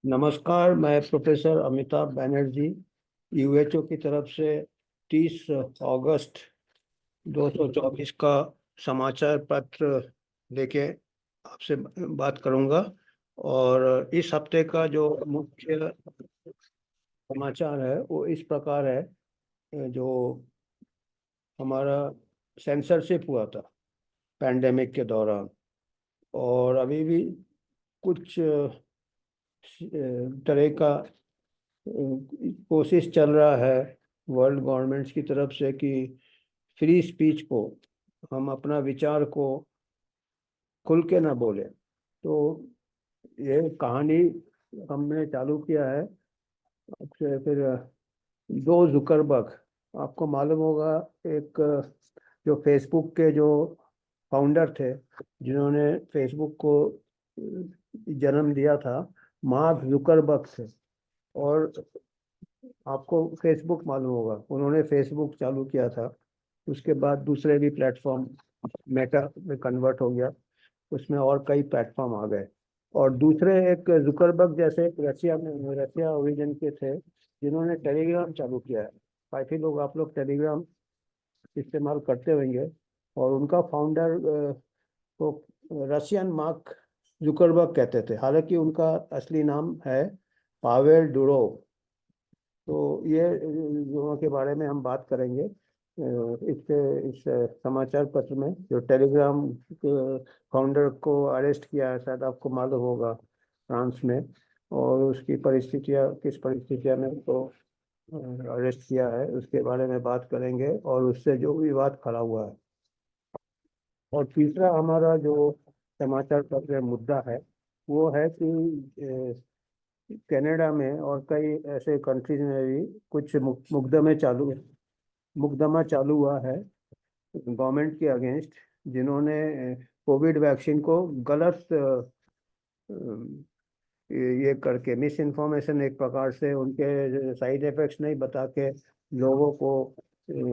नमस्कार। मैं प्रोफेसर अमिताभ बैनर्जी यूएचओ की तरफ से 30 अगस्त 2024 का समाचार पत्र लेके आपसे बात करूंगा। और इस हफ्ते का जो मुख्य समाचार है वो इस प्रकार है। जो हमारा सेंसरशिप हुआ था पैंडेमिक के दौरान, और अभी भी कुछ तरह का कोशिश चल रहा है वर्ल्ड गवर्नमेंट्स की तरफ से कि फ्री स्पीच को, हम अपना विचार को खुल के ना बोले। तो ये कहानी हमने चालू किया है आपसे। फिर दो जुकरबर्ग, आपको मालूम होगा, एक जो फेसबुक के जो फाउंडर थे, जिन्होंने फेसबुक को जन्म दिया था, मार्क जुकरबर्ग थे। और आपको फेसबुक मालूम होगा, उन्होंने फेसबुक चालू किया था। उसके बाद दूसरे भी प्लेटफॉर्म मेटा में कन्वर्ट हो गया, उसमें और कई प्लेटफॉर्म आ गए। और दूसरे एक जुकरबर्ग जैसे एक रशिया ओरिजिन के थे, जिन्होंने टेलीग्राम चालू किया है। काफी लोग, आप लोग टेलीग्राम इस्तेमाल करते होंगे। और उनका फाउंडर को रशियन मार्क जुकरबर्ग कहते थे, हालांकि उनका असली नाम है पावेल डुरोव। तो ये लोगों के बारे में हम बात करेंगे इस समाचार पत्र में। जो टेलीग्राम फाउंडर को अरेस्ट किया है, शायद आपको मालूम होगा, फ्रांस में। और उसकी परिस्थितियाँ, किस परिस्थितियाँ में उसको अरेस्ट किया है, उसके बारे में बात करेंगे, और उससे जो विवाद खड़ा हुआ है। और तीसरा हमारा जो समाचार पत्र मुद्दा है, वो है कि कनाडा में और कई ऐसे कंट्रीज में भी कुछ मुकदमा चालू हुआ है गवर्नमेंट के अगेंस्ट, जिन्होंने कोविड वैक्सीन को गलत ये करके, मिस इन्फॉर्मेशन एक प्रकार से, उनके साइड इफेक्ट्स नहीं बता के लोगों को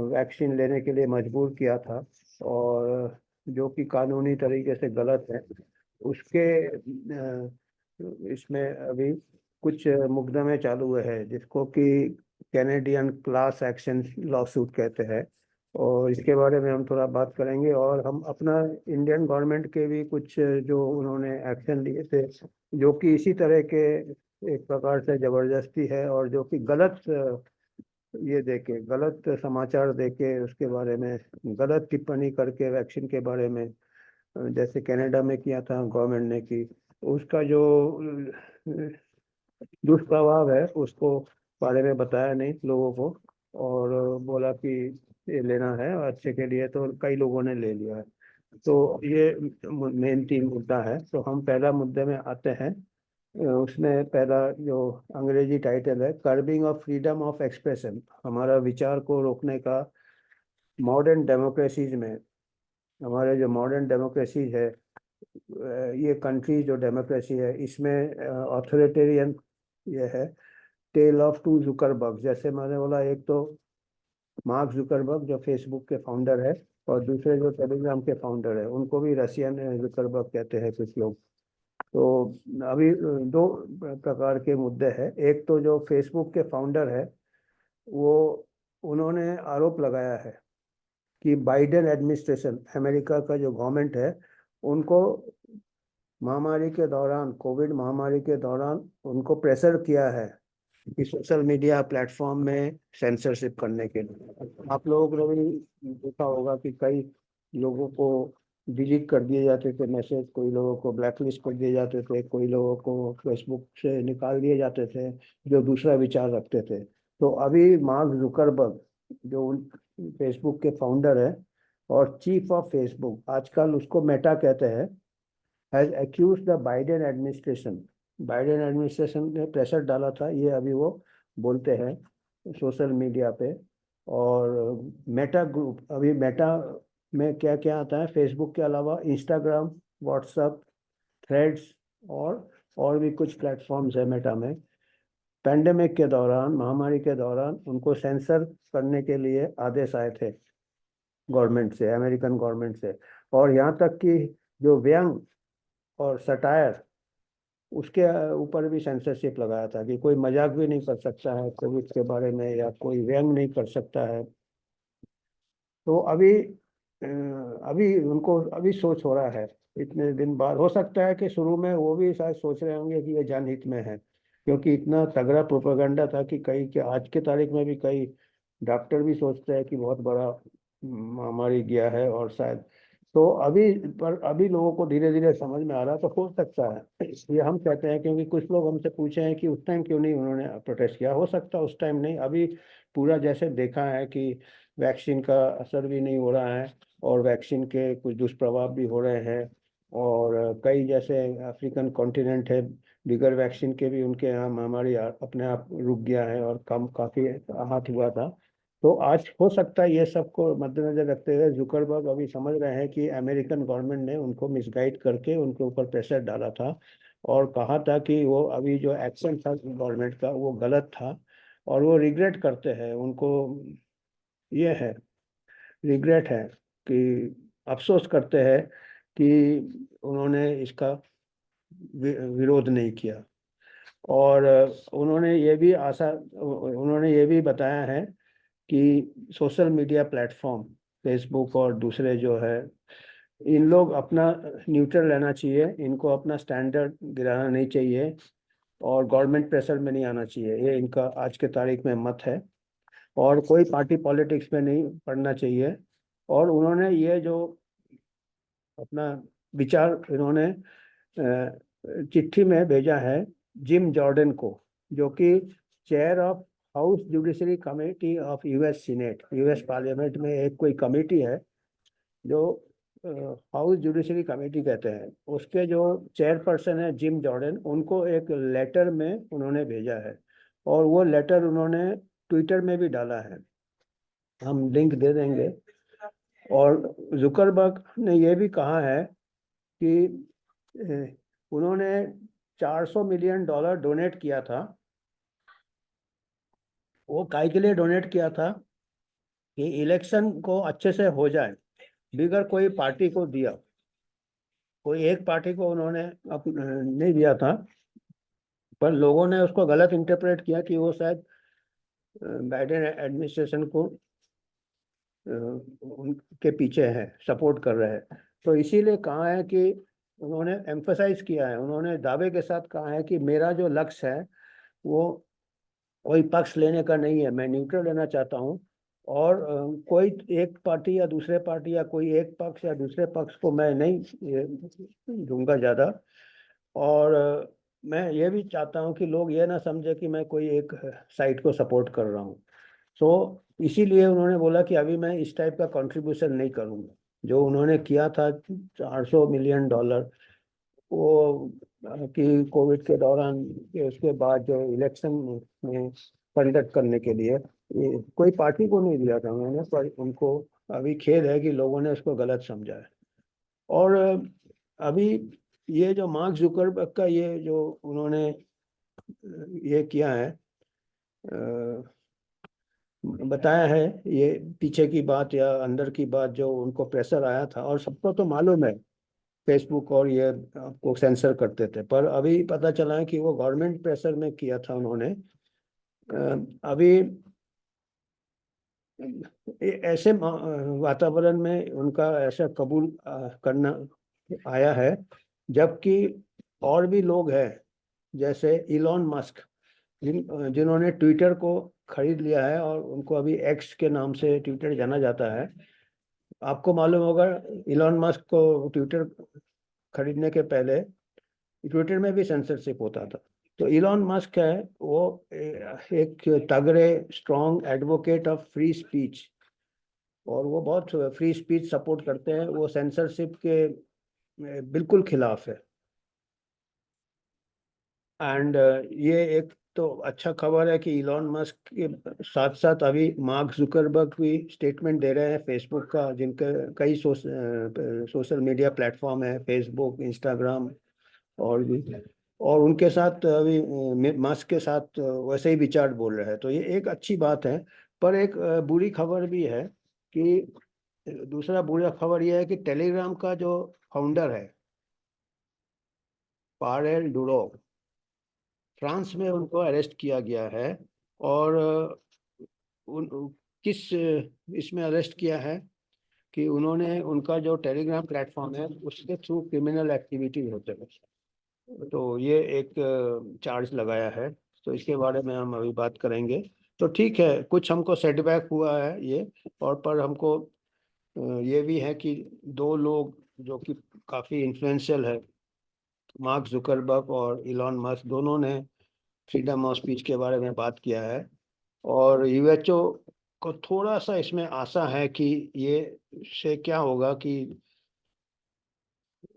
वैक्सीन लेने के लिए मजबूर किया था। और जो कि कानूनी तरीके से गलत है। उसके इसमें अभी कुछ मुकदमे चालू हुए हैं, जिसको कि Canadian class action law suit कहते हैं। और इसके बारे में हम थोड़ा बात करेंगे। और हम अपना इंडियन गवर्नमेंट के भी कुछ जो उन्होंने एक्शन लिए थे, जो कि इसी तरह के एक प्रकार से जबरदस्ती है, और जो कि गलत ये देके, गलत समाचार देके, उसके बारे में गलत टिप्पणी करके वैक्सीन के बारे में, जैसे कनाडा में किया था गवर्नमेंट ने की, उसका जो दुष्प्रभाव है उसको बारे में बताया नहीं लोगों को। और बोला कि ये लेना है और अच्छे के लिए, तो कई लोगों ने ले लिया है। तो ये मेन तीन मुद्दा है। तो हम पहला मुद्दे में आते हैं। उसमें पहला जो अंग्रेजी टाइटल है, curbing of freedom of expression, हमारा विचार को रोकने का मॉडर्न डेमोक्रेसीज में। हमारे जो मॉडर्न डेमोक्रेसीज है, ये कंट्री जो डेमोक्रेसी है, इसमें ऑथोरिटेरियन ये है। टेल ऑफ टू जुकरबर्ग, जैसे मैंने बोला, एक तो मार्क जुकरबर्ग जो फेसबुक के फाउंडर है, और दूसरे जो टेलीग्राम के फाउंडर है, उनको भी रशियन जुकरबर्ग कहते हैं कुछ लोग। तो अभी दो प्रकार के मुद्दे हैं। एक तो जो फेसबुक के फाउंडर है, वो, उन्होंने आरोप लगाया है कि बाइडेन एडमिनिस्ट्रेशन, अमेरिका का जो गवर्नमेंट है, उनको महामारी के दौरान, कोविड महामारी के दौरान उनको प्रेशर किया है कि सोशल मीडिया प्लेटफॉर्म में सेंसरशिप करने के लिए। आप लोगों ने भी देखा होगा कि कई लोगों को डिलीट कर दिए जाते थे मैसेज, कोई लोगों को ब्लैकलिस्ट कर दिए जाते थे, कोई लोगों को फेसबुक से निकाल दिए जाते थे जो दूसरा विचार रखते थे। तो अभी मार्क जुकरबर्ग, जो फेसबुक के फाउंडर है और चीफ ऑफ फेसबुक, आजकल उसको मेटा कहते हैं, has accused the Biden administration. Biden administration ने प्रेशर डाला था, ये अभी वो बोलते हैं सोशल मीडिया पे। और मेटा ग्रुप, अभी मेटा में क्या क्या आता है, फेसबुक के अलावा इंस्टाग्राम, व्हाट्सएप, थ्रेड्स, और भी कुछ प्लेटफॉर्म्स है मेटा में। पैंडेमिक के दौरान, महामारी के दौरान, उनको सेंसर करने के लिए आदेश आए थे गवर्नमेंट से, अमेरिकन गवर्नमेंट से। और यहाँ तक कि जो व्यंग और सटायर उसके ऊपर भी सेंसरशिप लगाया था कि कोई मजाक भी नहीं कर सकता है कोविड के बारे में, या कोई व्यंग नहीं कर सकता है। तो अभी उनको अभी सोच हो रहा है, इतने दिन बाद। हो सकता है कि शुरू में वो भी शायद सोच रहे होंगे कि ये जनहित में है, क्योंकि इतना तगड़ा प्रोपेगेंडा था कि कई के आज के तारीख में भी कई डॉक्टर भी सोचते हैं कि बहुत बड़ा महामारी गया है। और शायद तो अभी, पर अभी लोगों को धीरे धीरे समझ में आ रहा, तो हो सकता है ये हम कहते हैं, क्योंकि कुछ लोग हमसे पूछे हैं कि उस टाइम क्यों नहीं उन्होंने प्रोटेस्ट किया। हो सकता है उस टाइम नहीं, अभी पूरा जैसे देखा है कि वैक्सीन का असर भी नहीं हो रहा है, और वैक्सीन के कुछ दुष्प्रभाव भी हो रहे हैं। और कई जैसे अफ्रीकन कॉन्टिनेंट है, बिगर वैक्सीन के भी उनके यहाँ महामारी अपने आप रुक गया है और कम काफी आहत हुआ था। तो आज हो सकता है ये सबको मद्देनजर रखते हुए जुकरबर्ग अभी समझ रहे हैं कि अमेरिकन गवर्नमेंट ने उनको मिसगाइड करके उनके ऊपर प्रेशर डाला था, और कहा था कि वो अभी जो एक्शन था गवर्नमेंट का वो गलत था, और वो रिग्रेट करते हैं। उनको ये है, रिग्रेट है कि अफसोस करते हैं कि उन्होंने इसका विरोध नहीं किया। और उन्होंने ये भी बताया है कि सोशल मीडिया प्लेटफॉर्म फेसबुक और दूसरे जो है, इन लोग अपना न्यूट्रल रहना चाहिए, इनको अपना स्टैंडर्ड गिराना नहीं चाहिए, और गवर्नमेंट प्रेशर में नहीं आना चाहिए। ये इनका आज के तारीख में मत है, और कोई पार्टी पॉलिटिक्स में नहीं पड़ना चाहिए। और उन्होंने ये जो अपना विचार इन्होंने चिट्ठी में भेजा है जिम जॉर्डन को, जो कि chair of house judiciary committee of US senate, US parliament में एक कोई कमेटी है जो हाउस जुडिशरी कमेटी कहते हैं, उसके जो चेयरपर्सन है जिम जॉर्डन, उनको एक लेटर में उन्होंने भेजा है। और वो लेटर उन्होंने ट्विटर में भी डाला है, हम लिंक दे देंगे। और जुकरबर्ग ने ये भी कहा है कि उन्होंने $400 मिलियन डोनेट किया था। वो काय के लिए डोनेट किया था कि इलेक्शन को अच्छे से हो जाए, बिगर कोई पार्टी को दिया, कोई एक पार्टी को उन्होंने नहीं दिया था। पर लोगों ने उसको गलत इंटरप्रेट किया कि वो शायद बाइडेन एडमिनिस्ट्रेशन को उनके पीछे है, सपोर्ट कर रहे हैं। तो इसीलिए कहा है कि उन्होंने एम्फसाइज किया है, उन्होंने दावे के साथ कहा है कि मेरा जो लक्ष्य है वो कोई पक्ष लेने का नहीं है, मैं न्यूट्रल रहना चाहता हूँ। और कोई एक पार्टी या दूसरे पार्टी या कोई एक पक्ष या दूसरे पक्ष को मैं नहीं दूंगा ज़्यादा। और मैं ये भी चाहता हूँ कि लोग ये ना समझे कि मैं कोई एक साइड को सपोर्ट कर रहा हूँ। तो इसीलिए उन्होंने बोला कि अभी मैं इस टाइप का कंट्रीब्यूशन नहीं करूँगा। जो उन्होंने किया था $400 मिलियन, वो कि कोविड के दौरान उसके बाद जो इलेक्शन में कंडक्ट करने के लिए, ये कोई पार्टी को नहीं दिया था उन्होंने, पर उनको अभी खेद है कि लोगों ने उसको गलत समझा है। और अभी ये जो मार्क जुकरबर्ग का ये जो उन्होंने ये किया है, बताया है, ये पीछे की बात या अंदर की बात, जो उनको प्रेशर आया था, और सबको तो मालूम है फेसबुक और ये आपको सेंसर करते थे, पर अभी पता चला है कि वो गवर्नमेंट प्रेशर में किया था उन्होंने। अभी ऐसे वातावरण में उनका ऐसा कबूल करना आया है, जबकि और भी लोग हैं जैसे इलॉन मस्क, जिन्होंने ट्विटर को खरीद लिया है, और उनको अभी एक्स के नाम से ट्विटर जाना जाता है। आपको मालूम होगा, इलॉन मस्क को ट्विटर खरीदने के पहले ट्विटर में भी सेंसरशिप होता था। तो इलॉन मस्क है वो एक तगड़े strong advocate of free speech, और वो बहुत फ्री स्पीच सपोर्ट करते हैं, वो सेंसरशिप के बिल्कुल खिलाफ है। एंड ये एक तो अच्छा खबर है कि इलॉन मस्क के साथ साथ अभी मार्क जुकरबर्ग भी स्टेटमेंट दे रहे हैं फेसबुक का, जिनके कई सोशल मीडिया प्लेटफॉर्म है, फेसबुक, इंस्टाग्राम और भी। और उनके साथ अभी मस्क के साथ वैसे ही विचार बोल रहे हैं, तो ये एक अच्छी बात है। पर एक बुरी खबर भी है कि दूसरा बुरा खबर ये है कि टेलीग्राम का जो फाउंडर है, पावेल डुरोव, फ्रांस में उनको अरेस्ट किया गया है। और किस इसमें अरेस्ट किया है कि उन्होंने उनका जो टेलीग्राम प्लेटफॉर्म है उसके थ्रू क्रिमिनल एक्टिविटी होते हैं। तो ये एक चार्ज लगाया है। तो इसके बारे में हम अभी बात करेंगे। तो ठीक है, कुछ हमको सेटबैक हुआ है ये, और पर हमको ये भी है कि दो लोग जो कि काफ़ी इन्फ्लुएंशियल है, मार्क जुकरबर्ग और इलॉन मस्क, दोनों ने फ्रीडम ऑफ स्पीच के बारे में बात किया है। और यूएचओ को थोड़ा सा इसमें आशा है कि ये से क्या होगा कि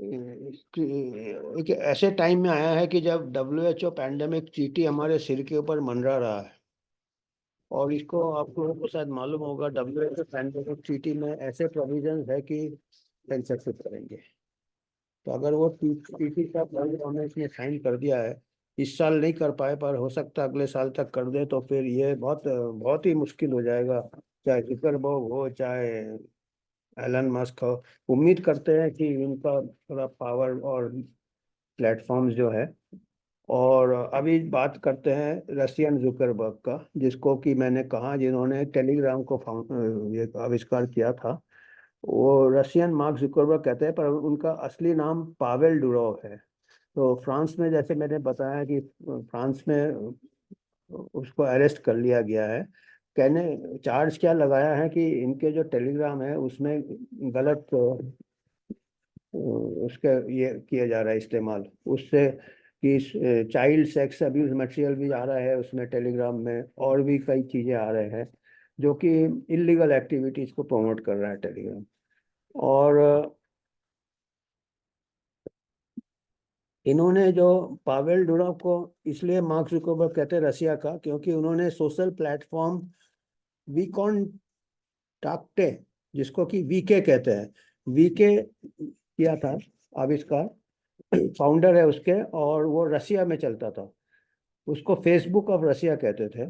एक ऐसे टाइम में आया है कि जब डब्ल्यूएचओ पैंडेमिक चींटी हमारे सिर के ऊपर मंडरा रहा है। और इसको आप लोगों को शायद मालूम होगा, डब्ल्यूएचओ पैंडेमिक चींटी में ऐसे प्रोविजंस है कि सेंसरशिप करेंगे। तो अगर वो चींटी का उन्होंने इसमें साइन कर दिया है, इस साल नहीं कर पाए पर हो सकता है अगले साल तक कर दे, तो फिर ये बहुत बहुत ही मुश्किल हो जाएगा, चाहे जुकरबर्ग हो चाहे एलन मस्क हो। उम्मीद करते हैं कि इनका थोड़ा पावर और प्लेटफॉर्म्स जो है। और अभी बात करते हैं रशियन जुकरबर्ग का, जिसको कि मैंने कहा जिन्होंने टेलीग्राम को ये आविष्कार किया था। वो रशियन मार्क जुकरबर्ग कहते हैं, पर उनका असली नाम पावेल डुरोव है। तो फ्रांस में, जैसे मैंने बताया कि फ्रांस में उसको अरेस्ट कर लिया गया है। कहने चार्ज क्या लगाया है कि इनके जो टेलीग्राम है उसमें गलत उसके ये किया जा रहा है इस्तेमाल, उससे कि चाइल्ड सेक्स अब्यूज मटेरियल भी आ रहा है उसमें टेलीग्राम में, और भी कई चीज़ें आ रहे हैं जो कि इलीगल एक्टिविटीज़ को प्रमोट कर रहा है टेलीग्राम। और इन्होंने जो पावेल डुरोव को इसलिए मार्क जुकरबर्ग कहते हैं रसिया का, क्योंकि उन्होंने सोशल प्लेटफॉर्म वीकॉन्टाक्टे, जिसको कि वीके कहते हैं, वीके किया था आविष्कार, फाउंडर है उसके, और वो रसिया में चलता था। उसको फेसबुक ऑफ रसिया कहते थे।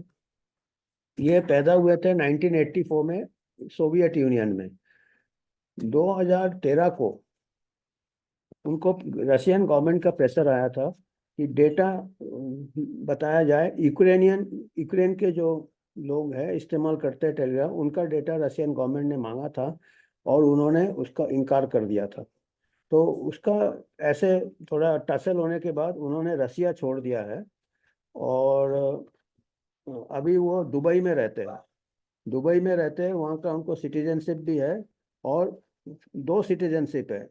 ये पैदा हुए थे 1984 में सोवियत यूनियन में। 2013 को उनको रशियन गवर्नमेंट का प्रेशर आया था कि डेटा बताया जाए। यूक्रेन के जो लोग हैं इस्तेमाल करते हैं टेलीग्राम, उनका डेटा रशियन गवर्नमेंट ने मांगा था और उन्होंने उसका इनकार कर दिया था। तो उसका ऐसे थोड़ा टसल होने के बाद उन्होंने रसिया छोड़ दिया है। और अभी वो दुबई में रहते हैं। दुबई में रहते हैं, वहाँ का उनको सिटीजनशिप भी है। और दो सिटीजनशिप है,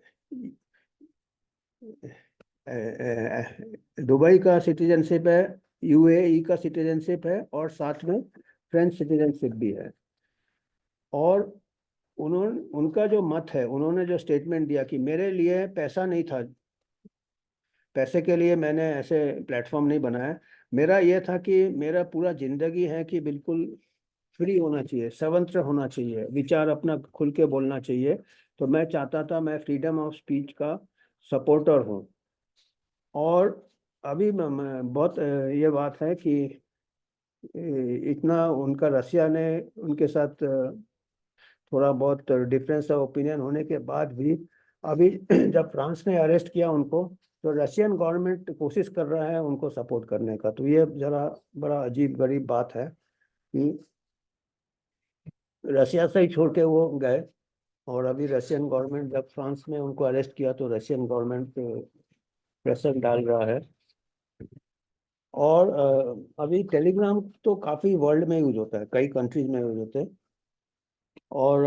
दुबई का सिटीजनशिप है, यूएई का सिटीजनशिप है, और साथ में फ्रेंच सिटीजनशिप भी है। और उन्होंने उनका जो मत है, उन्होंने जो स्टेटमेंट दिया कि मेरे लिए पैसा नहीं था, पैसे के लिए मैंने ऐसे प्लेटफॉर्म नहीं बनाया, मेरा ये था कि मेरा पूरा जिंदगी है कि बिल्कुल फ्री होना चाहिए, स्वतंत्र होना चाहिए, विचार अपना खुल के बोलना चाहिए। तो मैं चाहता था, मैं फ्रीडम ऑफ स्पीच का सपोर्टर हूँ। और अभी बहुत ये बात है कि इतना उनका रसिया ने उनके साथ थोड़ा बहुत डिफरेंस ऑफ ओपिनियन होने के बाद भी, अभी जब फ्रांस ने अरेस्ट किया उनको, तो रशियन गवर्नमेंट कोशिश कर रहा है उनको सपोर्ट करने का। तो ये जरा बड़ा अजीब गरीब बात है कि रशिया से ही छोड़ के वो गए। और अभी रशियन गवर्नमेंट जब फ्रांस में उनको अरेस्ट किया तो रशियन गवर्नमेंट प्रेशर डाल रहा है। और अभी टेलीग्राम तो काफ़ी वर्ल्ड में यूज होता है, कई कंट्रीज में यूज होते हैं। और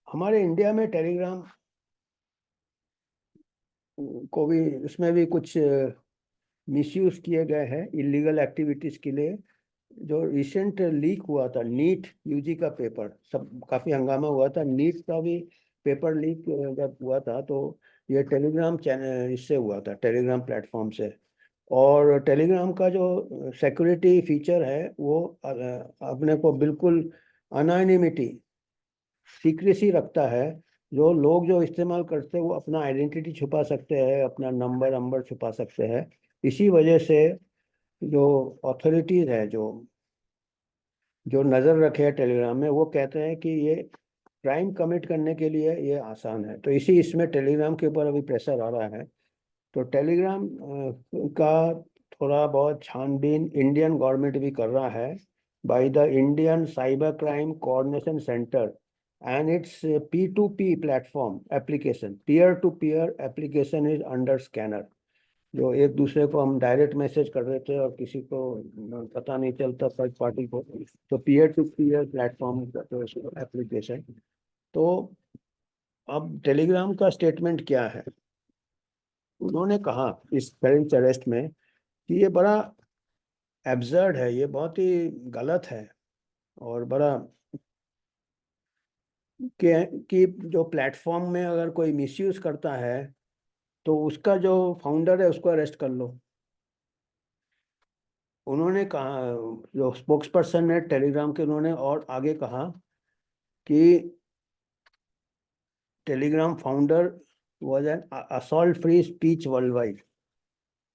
हमारे इंडिया में टेलीग्राम को भी, उसमें भी कुछ मिसयूज किए गए हैं इलीगल एक्टिविटीज के लिए। जो रिसेंट लीक हुआ था नीट यूजी का पेपर, सब काफी हंगामा हुआ था, नीट का भी पेपर लीक जब हुआ था, तो ये टेलीग्राम चैनल इससे हुआ था, टेलीग्राम प्लेटफॉर्म से। और टेलीग्राम का जो सिक्योरिटी फीचर है वो अपने को बिल्कुल अनोनिमिटी, सीक्रेसी रखता है। जो लोग जो इस्तेमाल करते हैं वो अपना आइडेंटिटी छुपा सकते हैं, अपना नंबर नंबर छुपा सकते हैं। इसी वजह से जो अथॉरिटीज है, जो जो नज़र रखे हैं टेलीग्राम में, वो कहते हैं कि ये क्राइम कमिट करने के लिए ये आसान है। तो इसी इसमें टेलीग्राम के ऊपर अभी प्रेशर आ रहा है तो टेलीग्राम का थोड़ा बहुत छानबीन इंडियन गवर्नमेंट भी कर रहा है by the Indian cyber crime coordination centre, and its P2P platform application, peer to peer application is under scanner. जो एक दूसरे को हम डायरेक्ट मैसेज कर रहे थे और किसी को पता नहीं चलता थर्ड पार्टी को, तो peer to peer platform application. तो अब टेलीग्राम का स्टेटमेंट क्या है? उन्होंने कहा इस करेंट अरेस्ट में कि ये बड़ा एब्सर्ड है, ये बहुत ही गलत है, और बड़ा कि जो प्लेटफॉर्म में अगर कोई मिसयूज करता है तो उसका जो फाउंडर है उसको अरेस्ट कर लो। उन्होंने कहा, जो स्पोक्स पर्सन है टेलीग्राम के, उन्होंने और आगे कहा कि Telegram founder was an assault free speech world wide.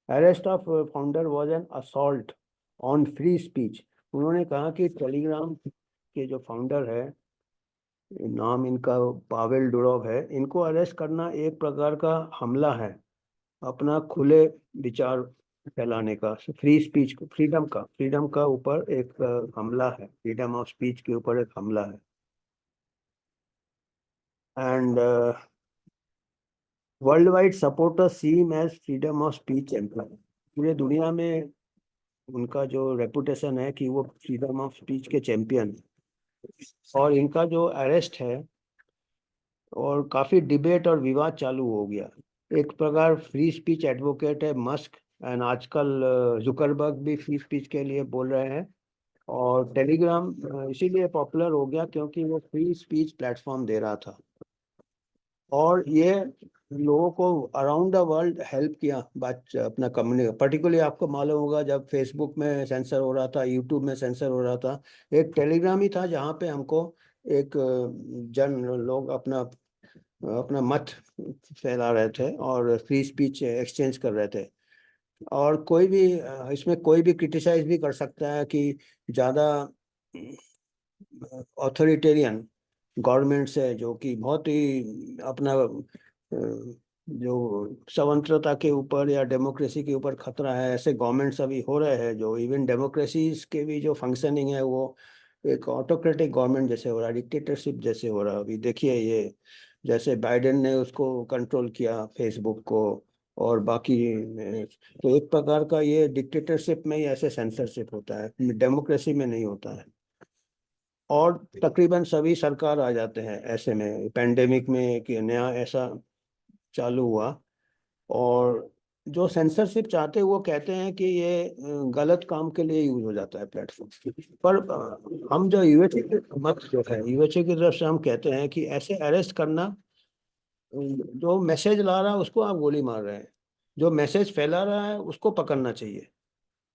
Arrest of founder was an assault on free speech. उन्होंने कहा कि टेलीग्राम के जो फाउंडर है, नाम इनका पावेल डुरोव है, इनको अरेस्ट करना एक प्रकार का हमला है अपना खुले विचार फैलाने का, फ्री स्पीच, फ्रीडम का ऊपर एक हमला है, फ्रीडम ऑफ स्पीच के ऊपर एक हमला है। And world wide supporters see him as freedom of speech champion. पूरे दुनिया में उनका जो रेपुटेशन है कि वो फ्रीडम ऑफ स्पीच के चैंपियन। और इनका जो अरेस्ट है, और काफी डिबेट और विवाद चालू हो गया। एक प्रकार फ्री स्पीच एडवोकेट है मस्क, एंड आजकल जुकरबर्ग भी फ्री स्पीच के लिए बोल रहे हैं। और टेलीग्राम इसीलिए पॉपुलर हो गया क्योंकि वो फ्री स्पीच प्लेटफॉर्म दे रहा था, और ये लोगों को अराउंड द वर्ल्ड हेल्प किया बात अपना कम्युनिकेट। पर्टिकुलरली आपको मालूम होगा जब फेसबुक में सेंसर हो रहा था, यूट्यूब में सेंसर हो रहा था, एक टेलीग्राम ही था जहाँ पे हमको एक जन लोग अपना अपना मत फैला रहे थे और फ्री स्पीच एक्सचेंज कर रहे थे। और कोई भी इसमें कोई भी क्रिटिसाइज भी कर सकता है कि ज़्यादा ऑथोरिटेरियन गवर्नमेंट से, जो कि बहुत ही अपना जो स्वतंत्रता के ऊपर या डेमोक्रेसी के ऊपर खतरा है, ऐसे गवर्नमेंट्स अभी हो रहे हैं जो इवन डेमोक्रेसीज के भी जो फंक्शनिंग है वो एक ऑटोक्रेटिक गवर्नमेंट जैसे हो रहा है, डिक्टेटरशिप जैसे हो रहा है। अभी देखिए ये जैसे बाइडेन ने उसको कंट्रोल किया फेसबुक को, और बाकी तो एक प्रकार का ये डिक्टेटरशिप में ही ऐसे सेंसरशिप होता है, डेमोक्रेसी में नहीं होता है। और तकरीबन सभी सरकार आ जाते हैं ऐसे में, पेंडेमिक में एक नया ऐसा चालू हुआ। और जो सेंसरशिप चाहते हैं वो कहते हैं कि ये गलत काम के लिए यूज हो जाता है प्लेटफॉर्म। पर हम जो यूएसए के मत जो है, यूएसए की तरफ से हम कहते हैं कि ऐसे अरेस्ट करना, जो मैसेज ला रहा है उसको आप गोली मार रहे हैं, जो मैसेज फैला रहा है उसको पकड़ना चाहिए,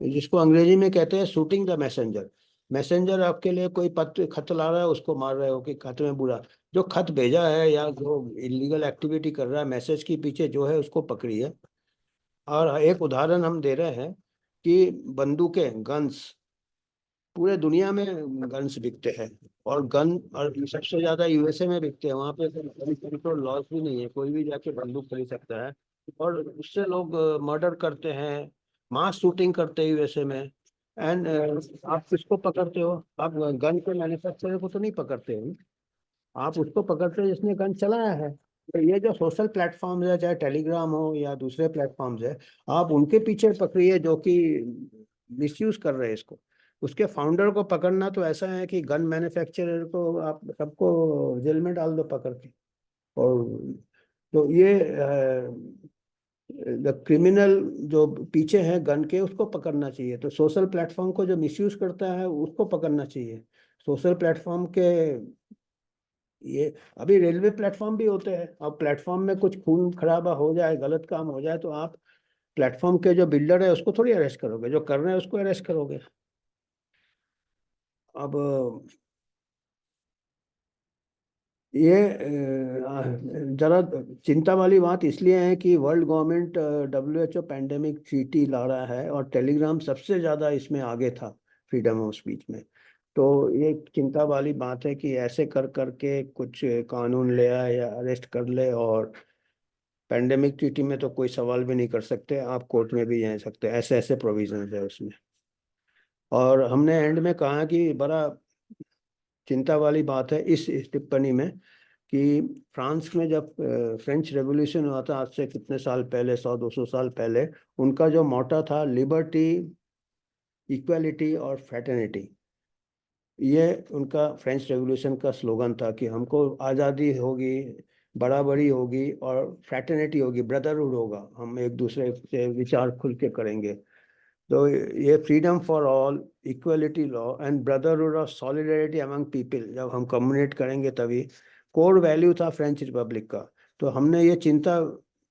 जिसको अंग्रेजी में कहते हैं शूटिंग द मैसेंजर। मैसेंजर आपके लिए कोई पत्र खत ला रहा है उसको मार रहे हो कि खत में बुरा, जो खत भेजा है या जो इलीगल एक्टिविटी कर रहा है मैसेज के पीछे जो है उसको पकड़िए। और एक उदाहरण हम दे रहे हैं कि बंदूकें, गन्स, पूरे दुनिया में गन्स बिकते हैं, और गन और सबसे ज्यादा यूएसए में बिकते हैं। वहाँ पे कंट्रोल लॉस भी नहीं है, कोई भी जाके बंदूक खरीद सकता है, और उससे लोग मर्डर करते हैं, मास शूटिंग करते हैं यूएसए में। एंड आप किसको पकड़ते हो? आप गन के मैन्युफैक्चरर को तो नहीं पकड़ते हो, आप उसको पकड़ते हो जिसने गन चलाया है। तो ये जो सोशल प्लेटफॉर्म्स है, चाहे टेलीग्राम हो या दूसरे प्लेटफॉर्म्स है, आप उनके पीछे पकड़िए जो कि मिसयूज कर रहे हैं इसको। उसके फाउंडर को पकड़ना तो ऐसा है कि गन मैन्युफैक्चरर को आप सबको जेल में डाल दो पकड़ के। और तो ये द क्रिमिनल जो पीछे है गन के उसको पकड़ना चाहिए, तो सोशल प्लेटफॉर्म को जो मिसयूज करता है उसको पकड़ना चाहिए। सोशल प्लेटफॉर्म के ये अभी रेलवे प्लेटफॉर्म भी होते हैं, अब प्लेटफॉर्म में कुछ खून खराबा हो जाए, गलत काम हो जाए, तो आप प्लेटफॉर्म के जो बिल्डर है उसको थोड़ी अरेस्ट करोगे, जो कर रहे हैं उसको अरेस्ट करोगे। अब ये जरा चिंता वाली बात इसलिए है कि world government WHO pandemic treaty ला रहा है, और टेलीग्राम सबसे ज़्यादा इसमें आगे था फ्रीडम ऑफ स्पीच में। तो ये चिंता वाली बात है कि ऐसे कर करके कुछ कानून ले आए या अरेस्ट कर ले, और पैंडेमिक ट्रीटी में तो कोई सवाल भी नहीं कर सकते, आप कोर्ट में भी जा सकते, ऐसे ऐसे प्रोविजन है उसमें। और हमने एंड में कहा कि बड़ा चिंता वाली बात है इस टिप्पणी में कि फ्रांस में जब फ्रेंच रेवोल्यूशन हुआ था, आज से कितने साल पहले, 100-200 साल पहले, उनका जो मोटा था लिबर्टी, इक्वालिटी और फ्रेटर्निटी, ये उनका फ्रेंच रेवोल्यूशन का स्लोगन था कि हमको आज़ादी होगी, बराबरी होगी और फ्रेटर्निटी होगी, ब्रदरहुड होगा, हम एक दूसरे से विचार खुल के करेंगे। तो ये freedom for all, equality law and brotherhood of solidarity among people जब हम कम्युनिकेट करेंगे तभी, कोर वैल्यू था फ्रेंच रिपब्लिक का। तो हमने ये चिंता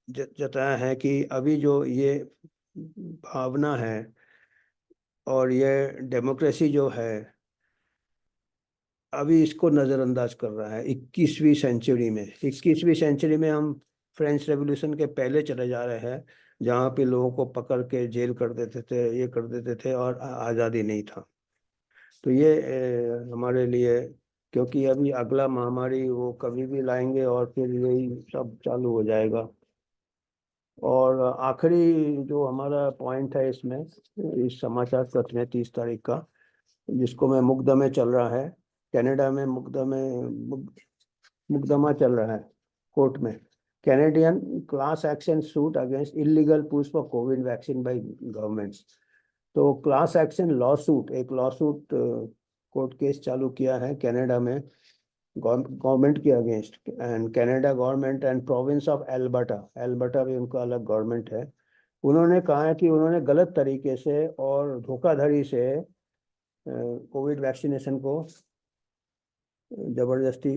जताया है कि अभी जो ये भावना है और ये डेमोक्रेसी जो है, अभी इसको नज़रअंदाज कर रहा है 21वीं सेंचुरी में। 21वीं सेंचुरी में हम फ्रेंच रेवोल्यूशन के पहले चले जा रहे हैं, जहाँ पे लोगों को पकड़ के जेल कर देते थे, ये कर देते थे और आज़ादी नहीं था। तो ये हमारे लिए, क्योंकि अभी अगला महामारी वो कभी भी लाएंगे और फिर यही सब चालू हो जाएगा। और आखिरी जो हमारा पॉइंट है इसमें, इस समाचार पत्र में 30 तारीख का, जिसको मैं मुकदमे चल रहा है कनाडा में, मुकदमा चल रहा है कोर्ट में, Canadian class action suit against illegal push for Covid vaccine bye governments. तो क्लास एक्शन लॉ सूट, एक लॉ सूट कोर्ट केस चालू किया है कनाडा में गवर्नमेंट के against, and Canada government and province of Alberta, Alberta भी उनका अलग गवर्नमेंट है। उन्होंने कहा है कि उन्होंने गलत तरीके से और धोखाधड़ी से कोविड वैक्सीनेशन को जबरदस्ती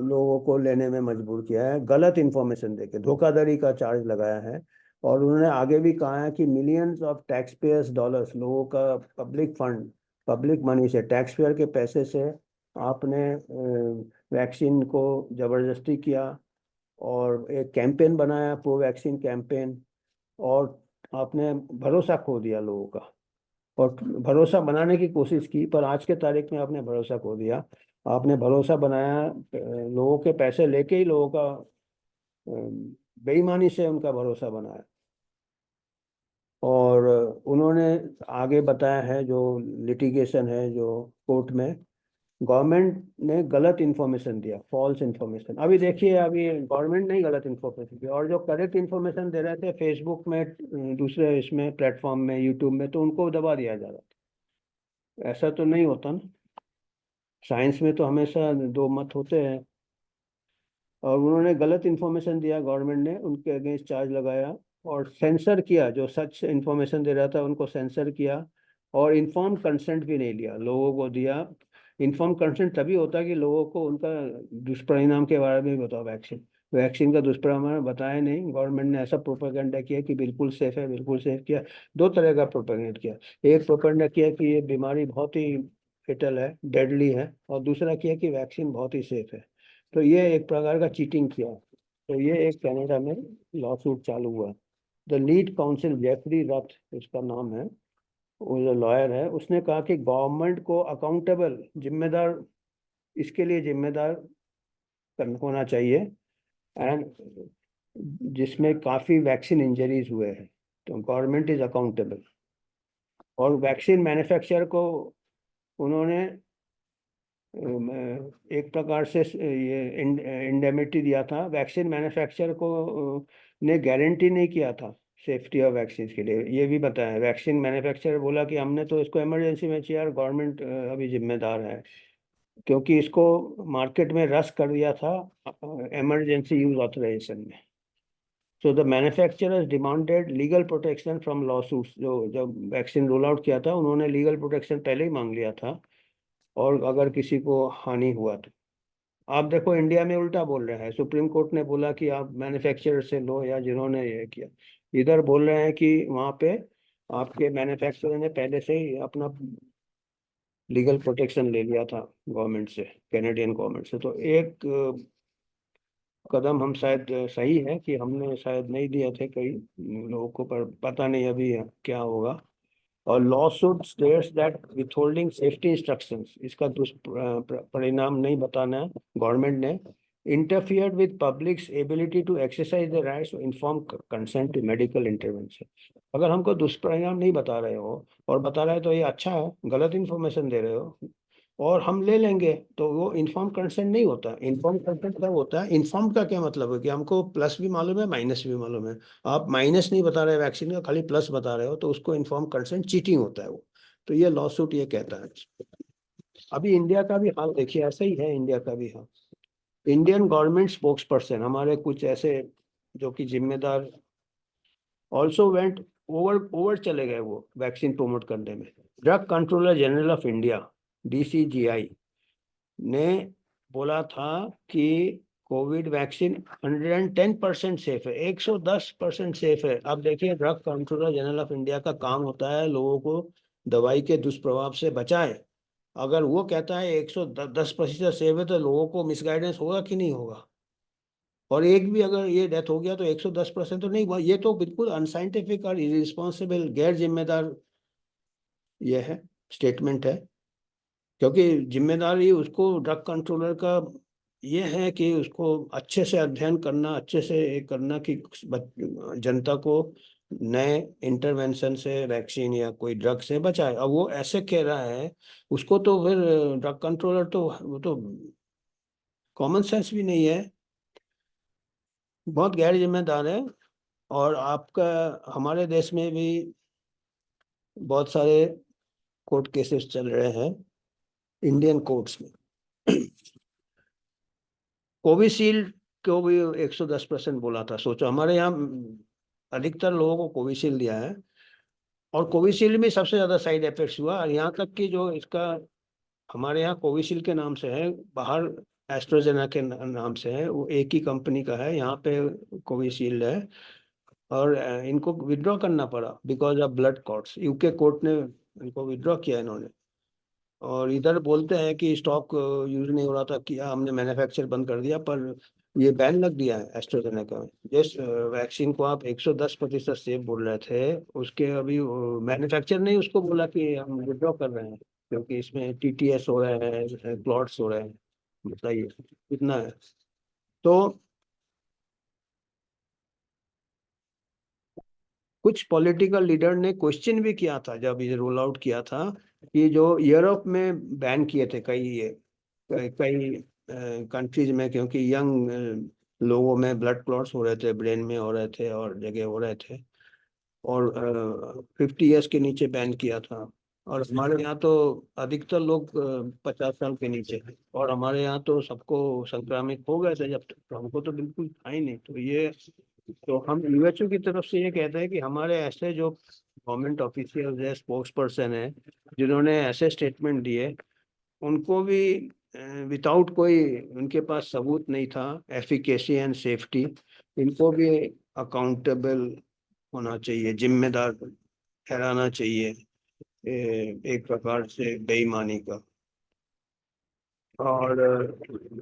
लोगों को लेने में मजबूर किया है, गलत इंफॉर्मेशन देके धोखाधड़ी का चार्ज लगाया है। और उन्होंने आगे भी कहा है कि millions of tax payers dollars, लोगों का पब्लिक फंड, पब्लिक मनी से, टैक्स पेयर के पैसे से आपने वैक्सीन को जबरदस्ती किया और एक कैंपेन बनाया, प्रो वैक्सीन कैंपेन, और आपने भरोसा खो दिया लोगों का, और भरोसा बनाने की कोशिश की पर आज के तारीख में आपने भरोसा खो दिया। आपने भरोसा बनाया, लोगों के पैसे लेके ही लोगों का बेईमानी से उनका भरोसा बनाया। और उन्होंने आगे बताया है जो लिटिगेशन है जो कोर्ट में, गवर्नमेंट ने गलत इन्फॉर्मेशन दिया, फॉल्स इन्फॉर्मेशन। अभी देखिए, अभी गवर्नमेंट ने गलत इन्फॉर्मेशन दिया और जो करेक्ट इन्फॉर्मेशन दे रहे थे फेसबुक में, दूसरे इसमें प्लेटफॉर्म में, यूट्यूब में, तो उनको दबा दिया जा रहा था। ऐसा तो नहीं होता ना, साइंस में तो हमेशा दो मत होते हैं। और उन्होंने गलत इन्फॉर्मेशन दिया, गवर्नमेंट ने उनके अगेंस्ट चार्ज लगाया और सेंसर किया, जो सच इन्फॉर्मेशन दे रहा था उनको सेंसर किया, और इन्फॉर्म कंसेंट भी नहीं लिया, लोगों को दिया। इन्फॉर्म कंसेंट तभी होता है कि लोगों को उनका दुष्परिणाम के बारे में भी बताओ, वैक्सीन, वैक्सीन का दुष्परिणाम बताया नहीं। गवर्नमेंट ने ऐसा प्रोपेगेंडा किया कि बिल्कुल सेफ है, बिल्कुल सेफ किया। दो तरह का प्रोपेगेंडा किया, एक प्रोपेगेंडा किया कि ये बीमारी बहुत ही फेटल है, डेडली है, और दूसरा किया कि वैक्सीन बहुत ही सेफ है। तो ये एक प्रकार का चीटिंग किया। तो ये एक कनाडा में लॉ सूट चालू हुआ। द लीड काउंसिल जेफरी रथ उसका नाम है, वो जो लॉयर है, उसने कहा कि गवर्नमेंट को अकाउंटेबल, जिम्मेदार, इसके लिए जिम्मेदार होना चाहिए, एंड जिसमें काफ़ी वैक्सीन इंजरीज हुए हैं, तो गवर्नमेंट इज अकाउंटेबल। और वैक्सीन मैन्युफैक्चर को उन्होंने एक प्रकार से ये इंडेमिटी दिया था, वैक्सीन मैन्युफैक्चर को ने गारंटी नहीं किया था सेफ्टी ऑफ वैक्सीन के लिए। ये भी बताया, वैक्सीन मैन्युफैक्चरर बोला कि हमने तो इसको इमरजेंसी में किया और गवर्नमेंट अभी जिम्मेदार है, क्योंकि इसको मार्केट में रश कर दिया था इमरजेंसी यूज ऑथराइजेशन में। So the manufacturers demanded legal protection from law suits. जो जब वैक्सीन रोल आउट किया था उन्होंने लीगल प्रोटेक्शन पहले ही मांग लिया था, और अगर किसी को हानि हुआ तो। आप देखो इंडिया में उल्टा बोल रहे हैं, सुप्रीम कोर्ट ने बोला कि आप मैन्युफैक्चरर से लो, या जिन्होंने ये किया, इधर बोल रहे हैं कि वहाँ पे आपके मैन्युफैक्चरर ने पहले से ही अपना लीगल प्रोटेक्शन ले लिया था गवर्नमेंट से, कैनेडियन गवर्नमेंट से। तो एक कदम हम शायद सही है कि हमने शायद नहीं दिए थे कई लोगों को, पर पता नहीं अभी क्या होगा। और law suit states that withholding safety instructions, इसका दुष्परिणाम नहीं बताना है गवर्नमेंट ने, interfered with public's ability to exercise their rights to informed consent to medical intervention। अगर हमको दुष्परिणाम नहीं बता रहे हो और बता रहे हो तो ये अच्छा है, गलत इन्फॉर्मेशन दे रहे हो और हम ले लेंगे, तो वो इन्फॉर्म कंसेंट नहीं होता। इन्फॉर्म कंसेंट क्या होता है? इन्फॉर्म का क्या मतलब है कि हमको प्लस भी मालूम है, माइनस भी मालूम है। आप माइनस नहीं बता रहे वैक्सीन का, खाली प्लस बता रहे हो, तो उसको इन्फॉर्म कंसेंट चीटिंग होता है वो। तो ये लॉ सूट ये कहता है। अभी इंडिया का भी हाल देखिए, ऐसा ही है इंडिया का भी हाल। इंडियन गवर्नमेंट स्पोक्स पर्सन, हमारे कुछ ऐसे जो कि जिम्मेदार, ऑल्सो वेंट ओवर ओवर चले गए वो वैक्सीन प्रमोट करने में। Drug controller general of India, DCGI, ने बोला था कि कोविड वैक्सीन 110% सेफ है, 110% सेफ है। अब देखिए, drug controller general of India का काम होता है लोगों को दवाई के दुष्प्रभाव से बचाए। अगर वो कहता है 110% सेफ है, तो लोगों को मिसगाइडेंस होगा कि नहीं होगा? और एक भी अगर ये डेथ हो गया तो 110% तो नहीं हुआ। ये तो बिल्कुल अनसाइंटिफिक और इरिस्पॉन्सिबल, गैर जिम्मेदार ये है, स्टेटमेंट है। क्योंकि जिम्मेदारी उसको, ड्रग कंट्रोलर का ये है कि उसको अच्छे से अध्ययन करना, अच्छे से ये करना कि जनता को नए इंटरवेंशन से, वैक्सीन या कोई ड्रग से बचाए। अब वो ऐसे कह रहा है, उसको तो फिर ड्रग कंट्रोलर तो वो तो कॉमन सेंस भी नहीं है, बहुत गैर जिम्मेदार है। और आपका, हमारे देश में भी बहुत सारे कोर्ट केसेस चल रहे हैं इंडियन कोर्ट्स में। कोविशील्ड को भी 110% बोला था। सोचो, हमारे यहाँ अधिकतर लोगों को कोविशील्ड दिया है, और कोविशील्ड में सबसे ज्यादा साइड इफेक्ट्स हुआ। और यहाँ तक कि जो इसका हमारे यहाँ कोविशील्ड के नाम से है, बाहर एस्ट्राजेनेका के नाम से है, वो एक ही कंपनी का है। यहाँ पे कोविशील्ड है, और इनको विड्रॉ करना पड़ा because of blood clots. UK court ने इनको विड्रॉ किया इन्होंने। और इधर बोलते हैं कि स्टॉक यूज नहीं हो रहा था, किया हमने, मैन्युफैक्चर बंद कर दिया, पर ये बैन लग गया है एस्ट्राजेनेका में। जिस वैक्सीन को आप 110% सेफ बोल रहे थे, उसके अभी मैन्युफैक्चर ने उसको बोला कि हम विड्रॉ कर रहे हैं, क्योंकि इसमें TTS हो रहे हैं, क्लॉट्स हो रहे हैं। बताइए कितना है। तो कुछ पॉलिटिकल लीडर ने क्वेश्चन भी किया था जब ये रोल आउट किया था, कि जो यूरोप में बैन किए थे कई कंट्रीज में, क्योंकि यंग लोगों में ब्लड क्लॉट्स हो रहे थे, ब्रेन में हो रहे थे और जगह हो रहे थे, और 50 ईयर्स के नीचे बैन किया था। और हमारे यहाँ तो अधिकतर लोग 50 साल के नीचे हैं, और हमारे यहाँ तो सबको संक्रामित हो गए थे जब तक, तो हमको तो बिल्कुल था ही नहीं। तो ये, तो हम WHO की तरफ से ये कहते हैं कि हमारे ऐसे जो गवर्नमेंट ऑफिशियल है, स्पोक्स पर्सन है, जिन्होंने ऐसे स्टेटमेंट दिए, उनको भी विदाउट कोई उनके पास सबूत नहीं था एफिकेसी एंड सेफ्टी, इनको भी अकाउंटेबल होना चाहिए, जिम्मेदार ठहराना चाहिए एक प्रकार से बेईमानी का। और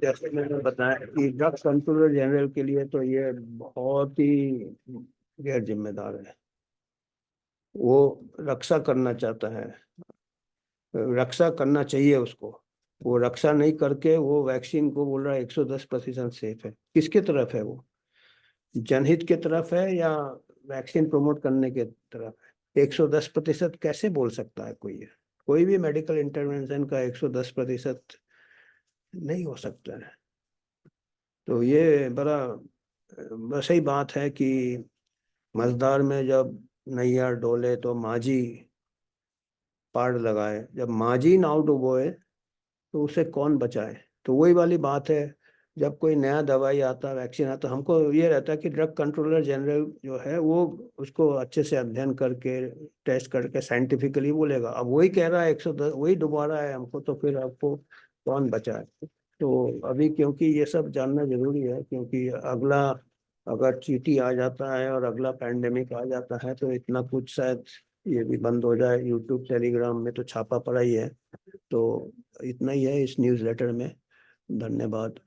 जैसे मैंने बताया कि ड्रग कंट्रोलर जनरल के लिए तो ये बहुत ही गैर जिम्मेदार है। वो रक्षा करना चाहता है, रक्षा करना चाहिए उसको, वो रक्षा नहीं करके वो वैक्सीन को बोल रहा है 110% सेफ है। किसके तरफ है वो? जनहित के तरफ है या वैक्सीन प्रमोट करने के तरफ है? 110% कैसे बोल सकता है कोई? कोई भी मेडिकल इंटरवेंशन का 110% नहीं हो सकता है। तो ये बड़ा बस ही बात है कि मझधार में जब नैया डोले तो माझी पार लगाए, जब माझी नाव डुबोए तो उसे कौन बचाए। तो वही वाली बात है, जब कोई नया दवाई आता, वैक्सीन आता, हमको ये रहता है कि ड्रग कंट्रोलर जनरल जो है वो उसको अच्छे से अध्ययन करके, टेस्ट करके साइंटिफिकली बोलेगा। अब वही कह रहा है 110, वही डुबा रहा है हमको, तो फिर आपको कौन बचाए? तो अभी क्योंकि ये सब जानना जरूरी है, क्योंकि अगला अगर चीटी आ जाता है और अगला पैंडेमिक आ जाता है, तो इतना कुछ शायद ये भी बंद हो जाए। यूट्यूब टेलीग्राम में तो छापा पड़ा ही है। तो इतना ही है इस न्यूज़लेटर में। धन्यवाद।